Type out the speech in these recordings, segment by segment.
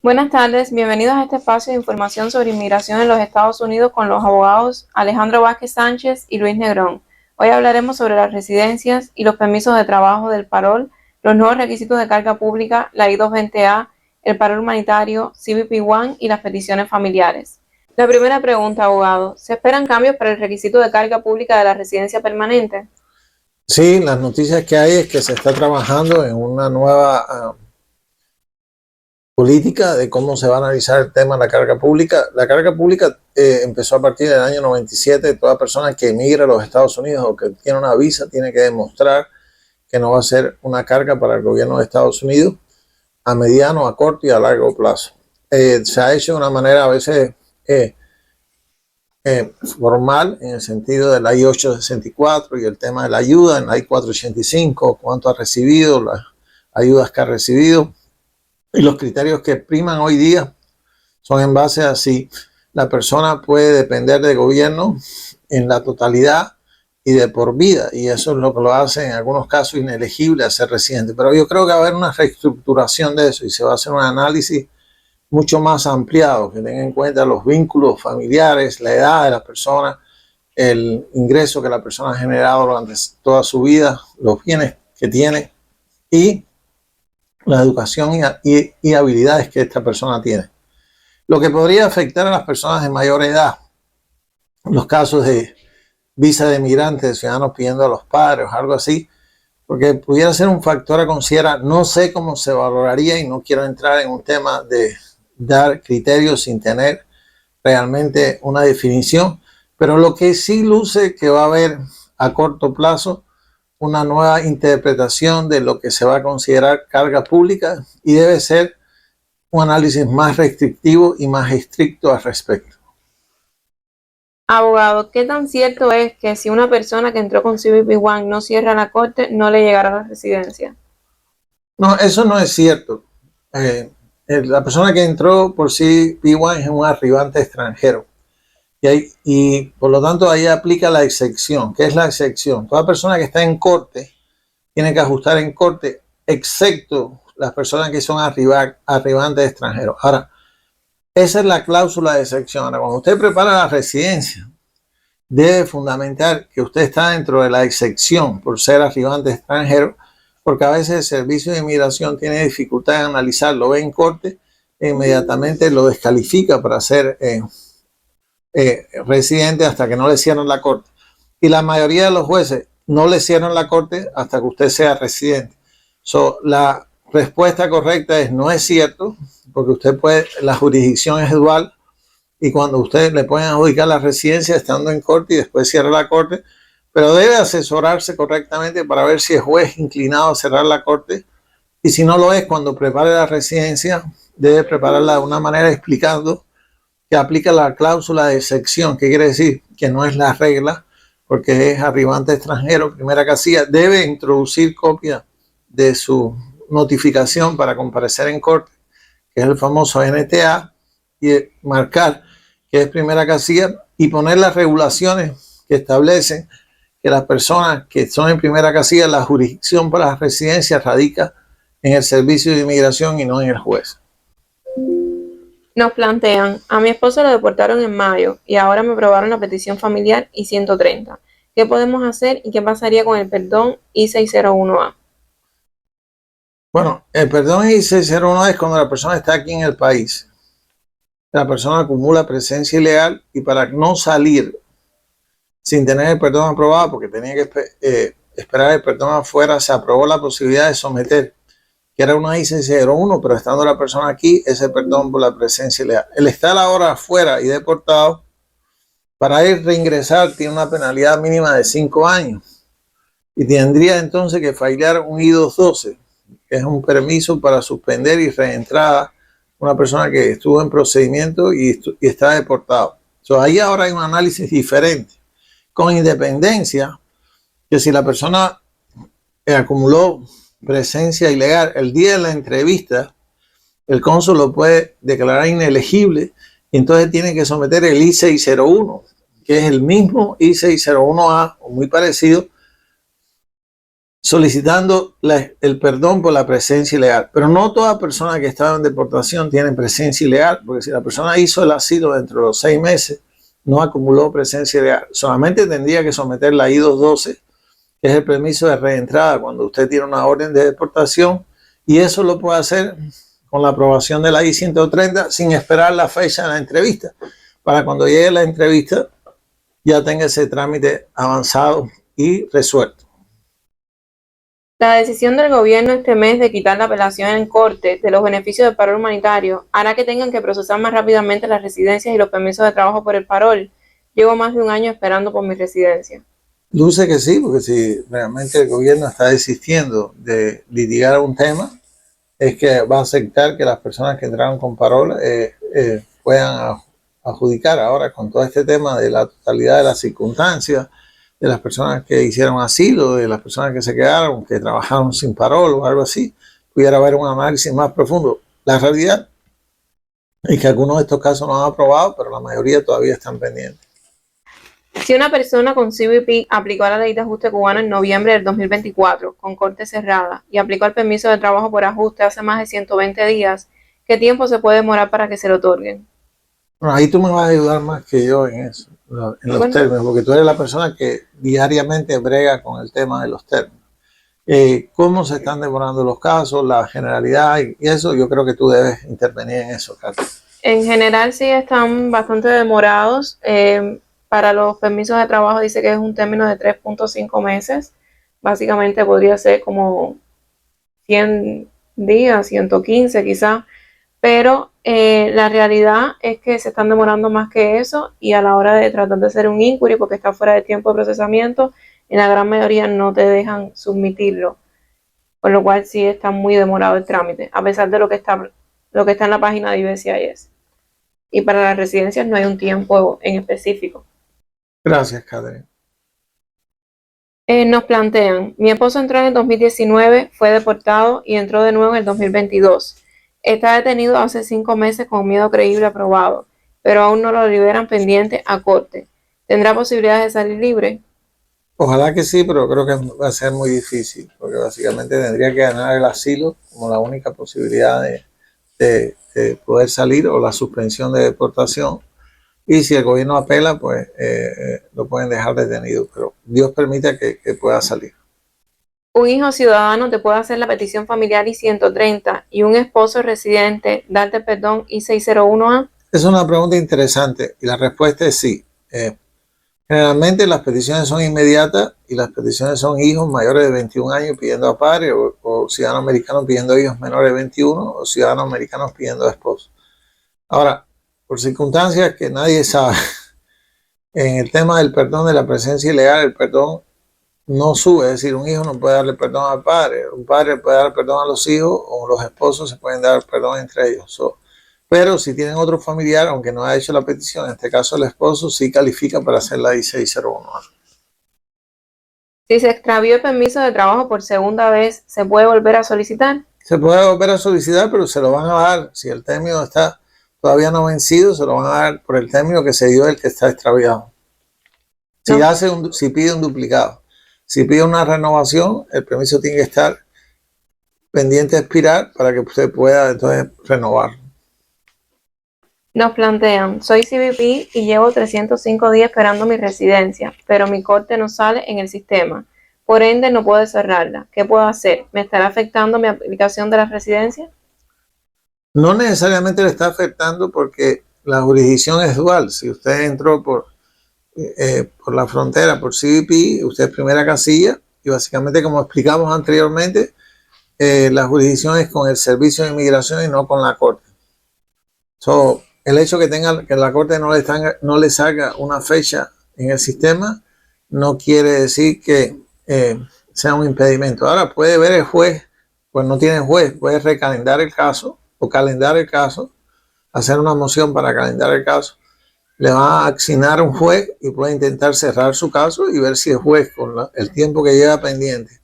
Buenas tardes, bienvenidos a este espacio de información sobre inmigración en los Estados Unidos con los abogados Alejandro Vázquez Sánchez y Luis Negrón. Hoy hablaremos sobre las residencias y los permisos de trabajo del parol, los nuevos requisitos de carga pública, la I-220A, el parol humanitario, CBP-1 y las peticiones familiares. La primera pregunta, abogado, ¿se esperan cambios para el requisito de carga pública de la residencia permanente? Sí, las noticias que hay es que se está trabajando en una nueva política de cómo se va a analizar el tema de la carga pública. La carga pública empezó a partir del año 97. Toda persona que emigra a los Estados Unidos o que tiene una visa tiene que demostrar que no va a ser una carga para el gobierno de Estados Unidos a mediano, a corto y a largo plazo. Se ha hecho de una manera a veces formal en el sentido de la I-864 y el tema de la ayuda en la I-485, cuánto ha recibido, las ayudas que ha recibido. Y los criterios que priman hoy día son en base a si la persona puede depender del gobierno en la totalidad y de por vida. Y eso es lo que lo hace en algunos casos inelegible a ser residente. Pero yo creo que va a haber una reestructuración de eso y se va a hacer un análisis mucho más ampliado, que tenga en cuenta los vínculos familiares, la edad de la persona, el ingreso que la persona ha generado durante toda su vida, los bienes que tiene y la educación y habilidades que esta persona tiene. Lo que podría afectar a las personas de mayor edad, los casos de visa de migrantes, de ciudadanos pidiendo a los padres o algo así, porque pudiera ser un factor a considerar. No sé cómo se valoraría y no quiero entrar en un tema de dar criterios sin tener realmente una definición, pero lo que sí luce que va a haber a corto plazo una nueva interpretación de lo que se va a considerar carga pública y debe ser un análisis más restrictivo y más estricto al respecto. Abogado, ¿qué tan cierto es que si una persona que entró con CBP-1 no cierra la corte, no le llegará a la residencia? No, eso no es cierto. La persona que entró por CBP-1 es un arribante extranjero. Y por lo tanto ahí aplica la excepción. ¿Qué es la excepción? Toda persona que está en corte tiene que ajustar en corte, excepto las personas que son arribantes extranjeros. Ahora, esa es la cláusula de excepción. Ahora, cuando usted prepara la residencia, debe fundamentar que usted está dentro de la excepción por ser arribante extranjero, porque a veces el servicio de inmigración tiene dificultad en analizarlo, ve en corte e inmediatamente lo descalifica para ser residente hasta que no le cierran la corte. Y la mayoría de los jueces no le cierran la corte hasta que usted sea residente. La respuesta correcta es no es cierto, porque usted puede, la jurisdicción es dual y cuando usted le pueden adjudicar la residencia estando en corte y después cierra la corte, pero debe asesorarse correctamente para ver si es juez inclinado a cerrar la corte y si no lo es, cuando prepare la residencia, debe prepararla de una manera explicando que aplica la cláusula de excepción, que quiere decir que no es la regla, porque es arribante extranjero, primera casilla, debe introducir copia de su notificación para comparecer en corte, que es el famoso NTA, y marcar que es primera casilla y poner las regulaciones que establecen que las personas que son en primera casilla, la jurisdicción para las residencias radica en el servicio de inmigración y no en el juez. Nos plantean, a mi esposo lo deportaron en mayo y ahora me aprobaron la petición familiar I-130. ¿Qué podemos hacer y qué pasaría con el perdón I-601A? Bueno, el perdón I-601 es cuando la persona está aquí en el país. La persona acumula presencia ilegal y para no salir sin tener el perdón aprobado, porque tenía que esperar el perdón afuera, se aprobó la posibilidad de someter, que era una I-601, pero estando la persona aquí, ese perdón por la presencia ilegal. El estar ahora afuera y deportado, para ir reingresar, tiene una penalidad mínima de 5 años y tendría entonces que fallar un I-212, que es un permiso para suspender y reentrada una persona que estuvo en procedimiento y está deportado. Ahí ahora hay un análisis diferente, con independencia que si la persona acumuló presencia ilegal el día de la entrevista, el cónsul lo puede declarar inelegible y entonces tiene que someter el I-601, que es el mismo I-601A o muy parecido, solicitando el perdón por la presencia ilegal. Pero no toda persona que estaba en deportación tiene presencia ilegal, porque si la persona hizo el asilo dentro de los 6 meses, no acumuló presencia ilegal. Solamente tendría que someter la I-212, que es el permiso de reentrada cuando usted tiene una orden de deportación, y eso lo puede hacer con la aprobación de la I-130 sin esperar la fecha de la entrevista, para cuando llegue la entrevista ya tenga ese trámite avanzado y resuelto. La decisión del gobierno este mes de quitar la apelación en corte de los beneficios del parol humanitario hará que tengan que procesar más rápidamente las residencias y los permisos de trabajo por el parol. Llevo más de un año esperando por mi residencia. Luce que sí, porque si realmente el gobierno está desistiendo de litigar un tema, es que va a aceptar que las personas que entraron con parol puedan adjudicar. Ahora, con todo este tema de la totalidad de las circunstancias, de las personas que hicieron asilo, de las personas que se quedaron, que trabajaron sin parol o algo así, pudiera haber un análisis más profundo. La realidad es que algunos de estos casos no han aprobado, pero la mayoría todavía están pendientes. Si una persona con CBP aplicó a la ley de ajuste cubano en noviembre del 2024 con corte cerrada y aplicó el permiso de trabajo por ajuste hace más de 120 días, ¿qué tiempo se puede demorar para que se lo otorguen? Bueno, ahí tú me vas a ayudar más que yo en eso, en los términos, porque tú eres la persona que diariamente brega con el tema de los términos. Cómo se están demorando los casos, la generalidad y eso, yo creo que tú debes intervenir en eso, Carlos. En general sí están bastante demorados. Para los permisos de trabajo dice que es un término de 3.5 meses. Básicamente podría ser como 100 días, 115 quizás. Pero la realidad es que se están demorando más que eso y a la hora de tratar de hacer un inquiry porque está fuera de tiempo de procesamiento, en la gran mayoría no te dejan submitirlo, por lo cual sí está muy demorado el trámite, a pesar de lo que está en la página de USCIS. Y para las residencias no hay un tiempo en específico. Gracias, Catherine. Nos plantean, mi esposo entró en el 2019, fue deportado y entró de nuevo en el 2022. Está detenido hace 5 meses con miedo creíble aprobado, pero aún no lo liberan pendiente a corte. ¿Tendrá posibilidades de salir libre? Ojalá que sí, pero creo que va a ser muy difícil, porque básicamente tendría que ganar el asilo como la única posibilidad de poder salir, o la suspensión de deportación. Y si el gobierno apela, pues lo pueden dejar detenido, pero Dios permita que pueda salir. Un hijo ciudadano te puede hacer la petición familiar I-130 y un esposo residente darte perdón I-601A. Es una pregunta interesante y la respuesta es sí. Generalmente las peticiones son inmediatas y las peticiones son hijos mayores de 21 años pidiendo a padre, o ciudadanos americanos pidiendo hijos menores de 21, o ciudadanos americanos pidiendo a esposos. Ahora, por circunstancias que nadie sabe, en el tema del perdón de la presencia ilegal, el perdón no sube, es decir, un hijo no puede darle perdón al padre, un padre puede dar perdón a los hijos, o los esposos se pueden dar perdón entre ellos. Pero si tienen otro familiar, aunque no haya hecho la petición, en este caso el esposo, sí califica para hacer la I-601. Si se extravió el permiso de trabajo por segunda vez, ¿se puede volver a solicitar? Se puede volver a solicitar, pero se lo van a dar. Si el término está todavía no vencido, se lo van a dar por el término que se dio el que está extraviado. Si pide un duplicado, si pide una renovación, el permiso tiene que estar pendiente de expirar para que usted pueda entonces renovar. Nos plantean, soy CBP y llevo 305 días esperando mi residencia, pero mi corte no sale en el sistema. Por ende, no puedo cerrarla. ¿Qué puedo hacer? ¿Me estará afectando mi aplicación de la residencia? No necesariamente le está afectando, porque la jurisdicción es dual. Si usted entró por la frontera por CBP, usted es primera casilla, y básicamente, como explicamos anteriormente, la jurisdicción es con el Servicio de Inmigración y no con la Corte. El hecho que la Corte no le salga una fecha en el sistema no quiere decir que sea un impedimento. Ahora puede ver el juez, pues no tiene juez, puede recalendar el caso o calendar el caso, hacer una moción para calendar el caso. Le va a asignar un juez y puede intentar cerrar su caso y ver si el juez, con el tiempo que lleva pendiente,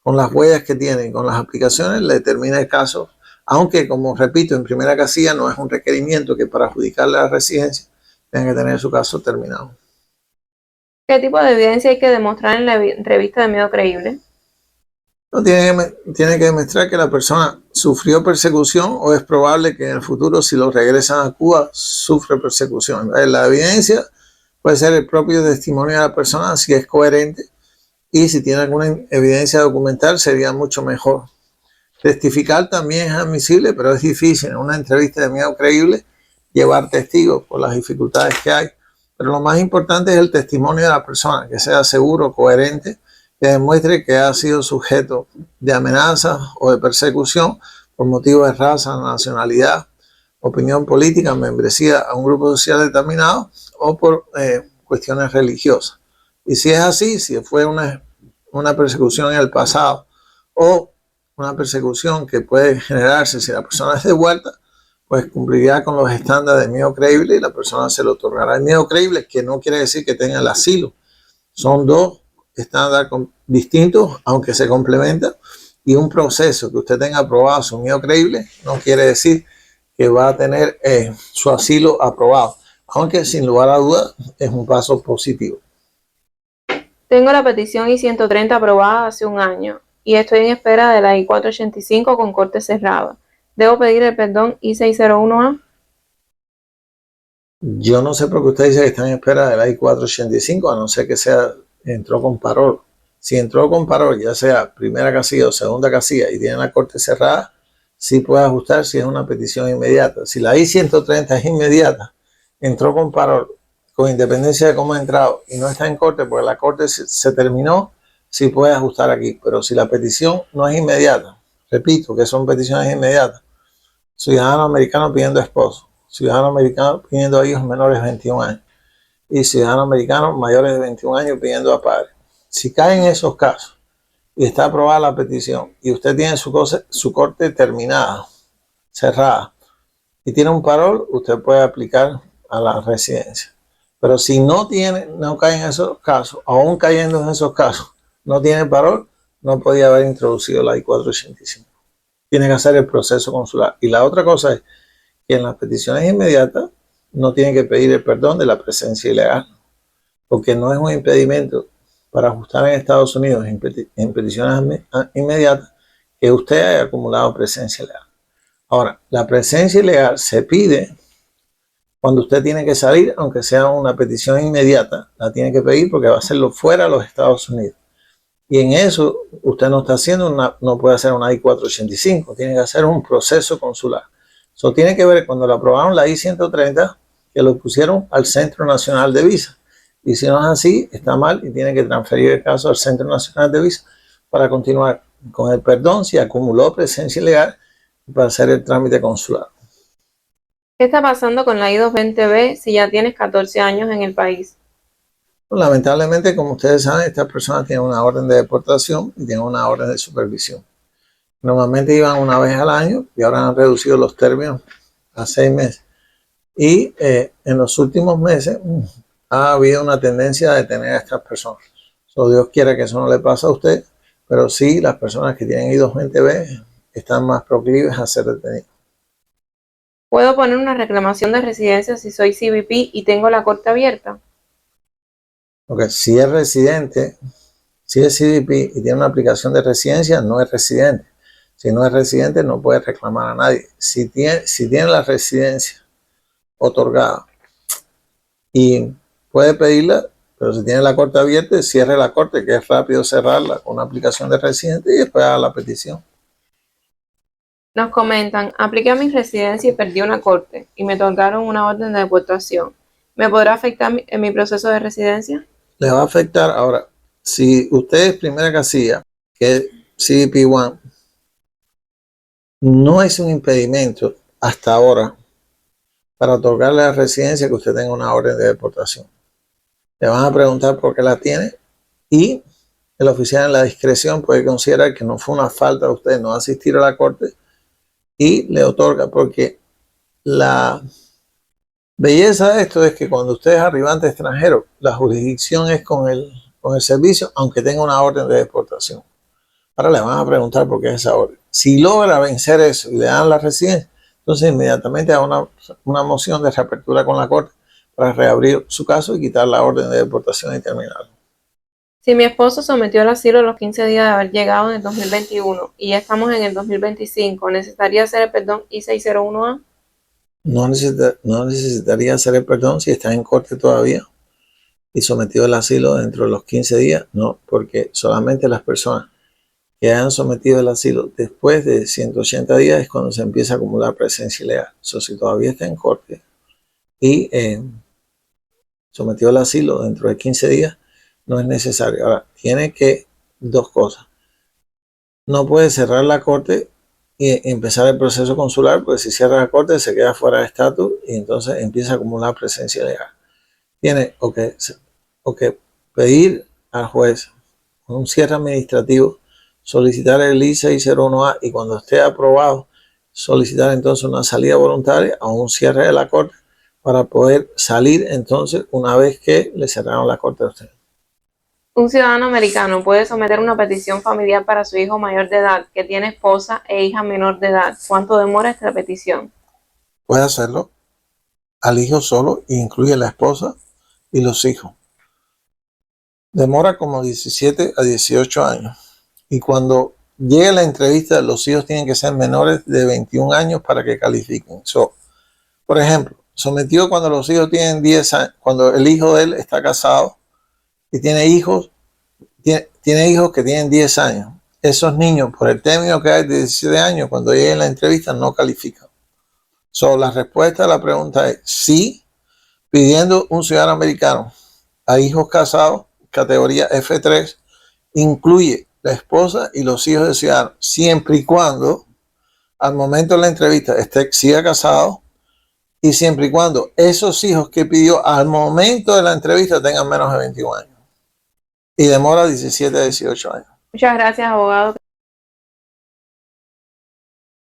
con las huellas que tiene, con las aplicaciones, le termina el caso. Aunque, como repito, en primera casilla no es un requerimiento que para adjudicarle la residencia tenga que tener su caso terminado. ¿Qué tipo de evidencia hay que demostrar en la entrevista de miedo creíble? No tiene que demostrar que la persona sufrió persecución o es probable que en el futuro, si lo regresan a Cuba, sufre persecución. La evidencia puede ser el propio testimonio de la persona si es coherente, y si tiene alguna evidencia documental sería mucho mejor. Testificar también es admisible, pero es difícil en una entrevista de miedo creíble llevar testigos por las dificultades que hay. Pero lo más importante es el testimonio de la persona, que sea seguro, coherente, que demuestre que ha sido sujeto de amenazas o de persecución por motivos de raza, nacionalidad, opinión política, membresía a un grupo social determinado o por cuestiones religiosas. Y si es así, si fue una persecución en el pasado o una persecución que puede generarse si la persona es devuelta, pues cumpliría con los estándares de miedo creíble y la persona se le otorgará el miedo creíble, que no quiere decir que tenga el asilo. Son dos estándares distintos, aunque se complementan, y un proceso que usted tenga aprobado su miedo creíble no quiere decir que va a tener su asilo aprobado, aunque sin lugar a dudas es un paso positivo. Tengo la petición I-130 aprobada hace un año y estoy en espera de la I-485 con corte cerrado. ¿Debo pedir el perdón I-601A? Yo no sé por qué usted dice que está en espera de la I-485, a no ser que entró con parol. Si entró con parol, ya sea primera casilla o segunda casilla, y tiene la corte cerrada, sí puede ajustar si es una petición inmediata. Si la I-130 es inmediata, entró con parol, con independencia de cómo ha entrado, y no está en corte porque la corte se terminó, sí puede ajustar aquí. Pero si la petición no es inmediata, repito que son peticiones inmediatas, ciudadano americano pidiendo esposo, ciudadano americano pidiendo a hijos menores de 21 años y ciudadano americano mayores de 21 años pidiendo a padres. Si caen esos casos y está aprobada la petición y usted tiene su corte terminada, cerrada, y tiene un parol, usted puede aplicar a la residencia. Pero si no cae en esos casos, aún cayendo en esos casos, no tiene parol, no podía haber introducido la I-485. Tiene que hacer el proceso consular. Y la otra cosa es que en las peticiones inmediatas no tiene que pedir el perdón de la presencia ilegal, porque no es un impedimento para ajustar en Estados Unidos en peticiones inmediatas que usted haya acumulado presencia ilegal. Ahora, la presencia ilegal se pide cuando usted tiene que salir, aunque sea una petición inmediata, la tiene que pedir porque va a hacerlo fuera de los Estados Unidos. Y en eso usted no está haciendo no puede hacer una I-485, tiene que hacer un proceso consular. Eso tiene que ver cuando lo aprobaron la I-130, que lo pusieron al Centro Nacional de Visa. Y si no es así, está mal y tiene que transferir el caso al Centro Nacional de Visa para continuar con el perdón si acumuló presencia ilegal para hacer el trámite consular. ¿Qué está pasando con la I-220B si ya tienes 14 años en el país? Lamentablemente, como ustedes saben, estas personas tienen una orden de deportación y tienen una orden de supervisión. Normalmente iban una vez al año y ahora han reducido los términos a 6 meses. Y en los últimos meses ha habido una tendencia a detener a estas personas. Dios quiera que eso no le pase a usted, pero sí las personas que tienen I-220B están más proclives a ser detenidas. ¿Puedo poner una reclamación de residencia si soy CBP y tengo la corte abierta? Porque si es residente, si es CBP y tiene una aplicación de residencia, no es residente. Si no es residente, no puede reclamar a nadie. Si tiene la residencia otorgada y puede pedirla, pero si tiene la corte abierta, cierre la corte, que es rápido cerrarla con una aplicación de residente y después haga la petición. Nos comentan, apliqué a mi residencia y perdí una corte y me otorgaron una orden de deportación. ¿Me podrá afectar en mi proceso de residencia? Le va a afectar. Ahora, si usted es primera casilla, que es CBP1, no es un impedimento hasta ahora para otorgarle la residencia que usted tenga una orden de deportación. Le van a preguntar por qué la tiene y el oficial en la discreción puede considerar que no fue una falta de usted no asistir a la corte y le otorga, porque la belleza de esto es que cuando usted es arribante extranjero, la jurisdicción es con el servicio, aunque tenga una orden de deportación. Ahora le van a preguntar por qué es esa orden. Si logra vencer eso y le dan la residencia, entonces inmediatamente da una moción de reapertura con la corte para reabrir su caso y quitar la orden de deportación y terminarlo. Si mi esposo sometió al asilo a los 15 días de haber llegado en el 2021 y ya estamos en el 2025, ¿necesitaría hacer el perdón I-601A? No necesitaría hacer el perdón si está en corte todavía y sometido al asilo dentro de los 15 días. No, porque solamente las personas que hayan sometido el asilo después de 180 días es cuando se empieza a acumular presencia ilegal. Si todavía está en corte y sometió al asilo dentro de 15 días, no es necesario. Ahora, tiene que, dos cosas. No puede cerrar la corte y empezar el proceso consular, porque si cierra la corte se queda fuera de estatus y entonces empieza a acumular presencia legal. Tiene o que pedir al juez un cierre administrativo, solicitar el I-601A y cuando esté aprobado, solicitar entonces una salida voluntaria o un cierre de la corte para poder salir entonces una vez que le cerraron la corte a usted. Un ciudadano americano puede someter una petición familiar para su hijo mayor de edad que tiene esposa e hija menor de edad. ¿Cuánto demora esta petición? Puede hacerlo al hijo solo, incluye la esposa y los hijos. Demora como 17 a 18 años. Y cuando llegue la entrevista, los hijos tienen que ser menores de 21 años para que califiquen. Por ejemplo, sometido cuando los hijos tienen 10 años, cuando el hijo de él está casado y tiene hijos que tienen 10 años. Esos niños, por el término que hay de 17 años, cuando lleguen a la entrevista, no califican. La respuesta a la pregunta es sí, pidiendo un ciudadano americano a hijos casados, categoría F3, incluye la esposa y los hijos del ciudadano, siempre y cuando al momento de la entrevista siga casado y siempre y cuando esos hijos que pidió al momento de la entrevista tengan menos de 21 años. Y demora 17 a 18 años. Muchas gracias, abogado.